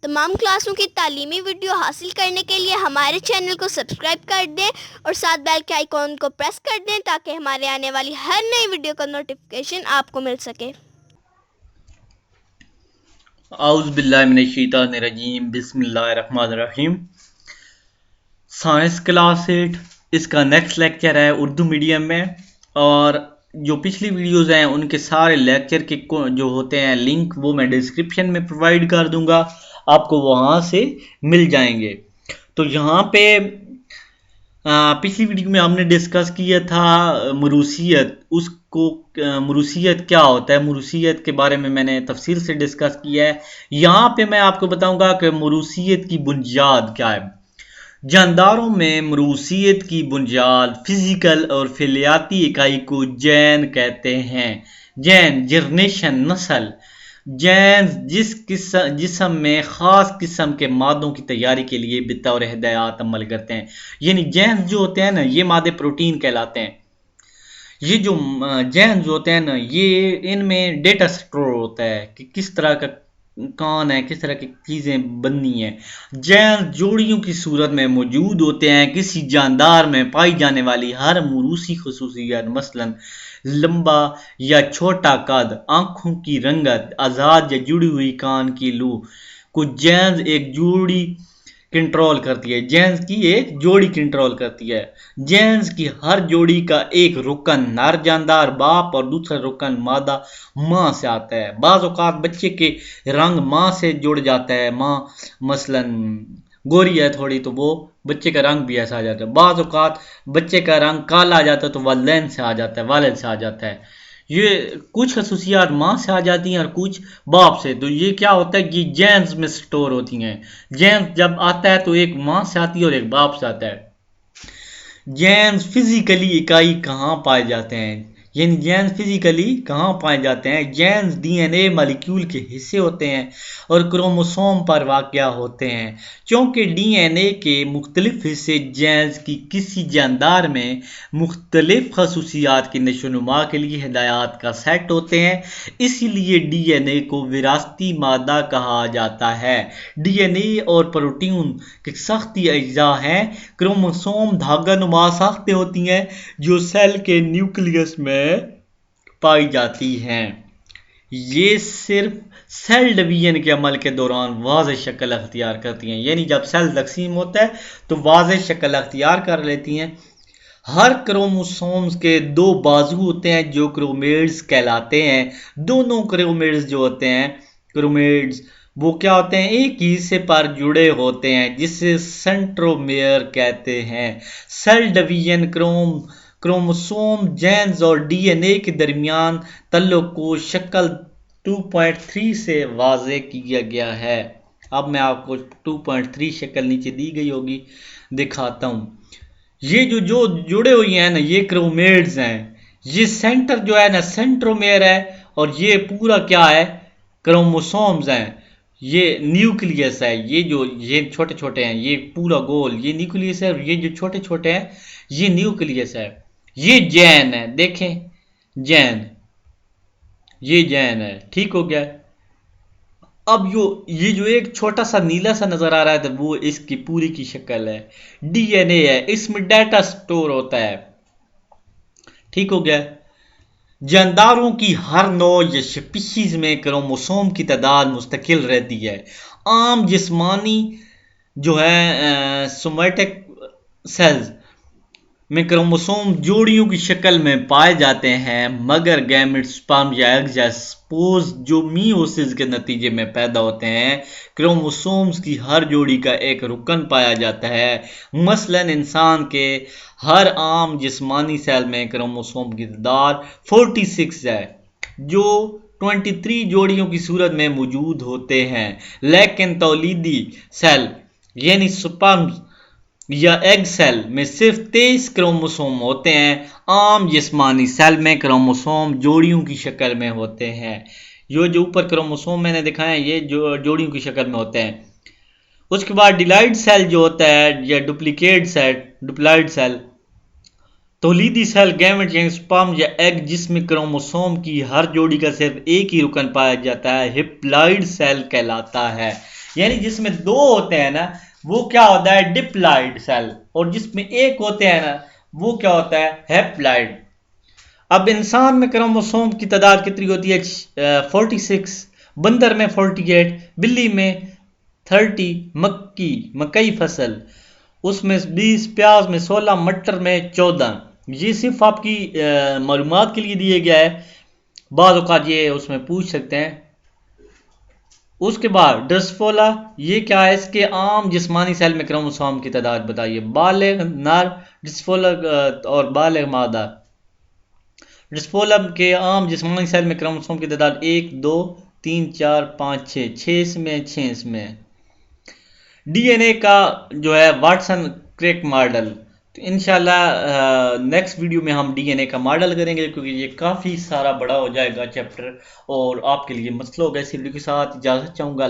तमाम क्लासों की तालीमी वीडियो हासिल करने के लिए हमारे चैनल को सब्सक्राइब कर दें और साथ बेल के आइकॉन को प्रेस कर दें ताकि हमारे आने वाली हर नई वीडियो का नोटिफिकेशन आपको मिल सके। आउज़ बिल्लाहि मिनश शैतानिर रजीम, बिस्मिल्लाहिर रहमानिर रहीम। साइंस क्लास 8 इसका नेक्स्ट लेक्चर है उर्दू मीडियम में, और जो पिछली वीडियोज़ हैं उनके सारे लेक्चर के जो होते हैं लिंक वो मैं डिस्क्रिप्शन में प्रोवाइड कर दूंगा, आपको वहाँ से मिल जाएंगे। तो यहाँ पे पिछली वीडियो में हमने डिस्कस किया था मुरूसियत, उसको मुरूसियत क्या होता है, मुरूसियत के बारे में मैंने तफसील से डिस्कस किया है। यहाँ पे मैं आपको बताऊंगा कि मुरूसियत की बुनियाद क्या है। जानदारों में मुरूसियत की बुनियाद फिजिकल और फिलियाती इकाई को जैन कहते हैं। जैन जनरेशन, नस्ल। जैन जिस्म में ख़ास किस्म के मादों की तैयारी के लिए बतौर हिदायत अमल करते हैं। यानी जैन जो होते हैं ना, ये मादे प्रोटीन कहलाते हैं। ये जो जैन जो होते हैं ना, ये इनमें डेटा स्टोर होता है कि किस तरह का कौन है, किस तरह की चीज़ें बननी है। जैन जोड़ियों की सूरत में मौजूद होते हैं। किसी जानदार में पाई जाने वाली हर मुरूसी खसूसियत, मसलन लंबा या छोटा कद, आंखों की रंगत, आज़ाद या जुड़ी हुई कान की लू को जैन एक जोड़ी कंट्रोल करती है। जेंस की एक जोड़ी कंट्रोल करती है। जेंस की हर जोड़ी का एक रुकन नर जानदार बाप और दूसरा रुकन मादा माँ से आता है। बाज़ औक़ात बच्चे के रंग माँ से जुड़ जाता है। माँ मसलन गोरी है थोड़ी तो वो बच्चे का रंग भी ऐसा आ जाता है। बाज़ औक़ात बच्चे का रंग काला आ जाता है तो वालिदैन से आ जाता है, वालिद से आ जाता है। ये कुछ खसूसियात माँ से आ जाती हैं और कुछ बाप से। तो ये क्या होता है कि जेन्स में स्टोर होती हैं। जेन्स जब आता है तो एक माँ से आती है और एक बाप से आता है। जेन्स फिजिकली इकाई कहाँ पाए जाते हैं, यानी जेन्स फिजिकली कहाँ पाए जाते हैं। जेन्स डीएनए मॉलिक्यूल के हिस्से होते हैं और क्रोमोसोम पर वाक़या होते हैं। चूँकि डीएनए के मुख्तलिफ हिस्से जेन्स की किसी जानदार में मुख्तलिफ खसूसियात की नशोनुमा के लिए हिदायत का सेट होते हैं, इसीलिए डीएनए को विरासती मादा कहा जाता है। डीएनए और प्रोटीन के सख्ती अज्जा हैं। क्रोमोसोम धागा नुमा साख्तें होती हैं जो सेल के न्यूक्लियस में पाई जाती हैं। ये सिर्फ सेल डिवीजन के अमल के दौरान वाज़ेह शक्ल अख्तियार करती हैं, यानी जब सेल तकसीम होता है तो वाज़ेह शक्ल अख्तियार कर लेती हैं। हर क्रोमोसोम्स के दो बाजू होते हैं जो क्रोमेट्स कहलाते हैं। दोनों क्रोमेट्स जो होते हैं क्रोमेट्स वो क्या होते हैं, एक ही हिस्से पर जुड़े होते हैं जिसे सेंट्रोमेयर कहते हैं। सेल डिवीजन क्रोमोसोम जेन्स और डीएनए के दरमियान तल्लुक़ को शक्ल 2.3 से वाज़ेह किया गया है। अब मैं आपको 2.3 शक्ल नीचे दी गई होगी दिखाता हूँ। ये जो जुड़े हुए हैं ना, ये क्रोमेट्स हैं। ये सेंटर जो है ना सेंट्रोमेयर है, और ये पूरा क्या है क्रोमोसोम्स हैं। ये न्यूक्लियस है। ये छोटे छोटे हैं, ये पूरा गोल ये न्यूक्लियस है, और ये जो छोटे छोटे हैं ये न्यूक्लियस है। ये जैन है, देखें जैन, ये जैन है। ठीक हो गया। अब ये जो एक छोटा सा नीला सा नजर आ रहा है तो वो इसकी पूरी की शक्ल है। डीएनए है, इसमें डाटा स्टोर होता है। ठीक हो गया। जानदारों की हर नौ या स्पीशीज में क्रोमोसोम की तादाद मुस्तकिल रहती है। आम जिस्मानी जो है सोमैटिक सेल्स में क्रोमोसोम जोड़ियों की शक्ल में पाए जाते हैं, मगर गैमेट, स्पर्म या एग्स या स्पोर्स जो मियोसिस के नतीजे में पैदा होते हैं, क्रोमोसोम्स की हर जोड़ी का एक रुकन पाया जाता है। मसलन इंसान के हर आम जिस्मानी सेल में क्रोमोसोम की तादाद 46 है जो 23 जोड़ियों की सूरत में मौजूद होते हैं। लेकिन तौलीदी सेल यानी स्पर्म या एग सेल में सिर्फ 23 क्रोमोसोम होते हैं। आम जिस्मानी सेल में क्रोमोसोम जोड़ियों की शक्ल में होते हैं। जो ऊपर क्रोमोसोम मैंने दिखाया है ये जोड़ियों की शक्ल में होते हैं। उसके बाद डिलाइड सेल जो होता है या डुप्लाइड सेल तौलीदी सेल गैमेट यानी स्पर्म या एग जिसमें क्रोमोसोम की हर जोड़ी का सिर्फ एक ही रुकन पाया जाता है, हिप्लॉइड सेल कहलाता है। यानी जिसमें 2 होते हैं ना वो क्या होता है डिप्लॉइड सेल, और जिसमें 1 होते हैं ना वो क्या होता है हैप्लॉइड। अब इंसान में क्रोमोसोम की तादाद कितनी होती है 46, बंदर में 48, बिल्ली में 30, मकई फसल उसमें 20, प्याज में 16, मटर में 14। ये सिर्फ आपकी मालूमात के लिए दिए गया है, बाद औक़ात ये उसमें पूछ सकते हैं। उसके बाद ड्रोसोफिला, ये क्या है, इसके आम जिस्मानी सेल में क्रोमोसोम की तादाद बताइए। बालिग नर ड्रोसोफिला और बालिग मादा। ड्रोसोफिला के आम जिस्मानी सेल में क्रोमोसोम की तादाद 1, 2, 3, 4, 5, 6 इसमें। डीएनए का जो है वाटसन क्रिक मॉडल, तो इंशाल्लाह नेक्स्ट वीडियो में हम डीएनए का मॉडल करेंगे, क्योंकि ये काफ़ी सारा बड़ा हो जाएगा चैप्टर और आपके लिए मसला होगा। इसी वीडियो के साथ इजाज़त चाहूँगा।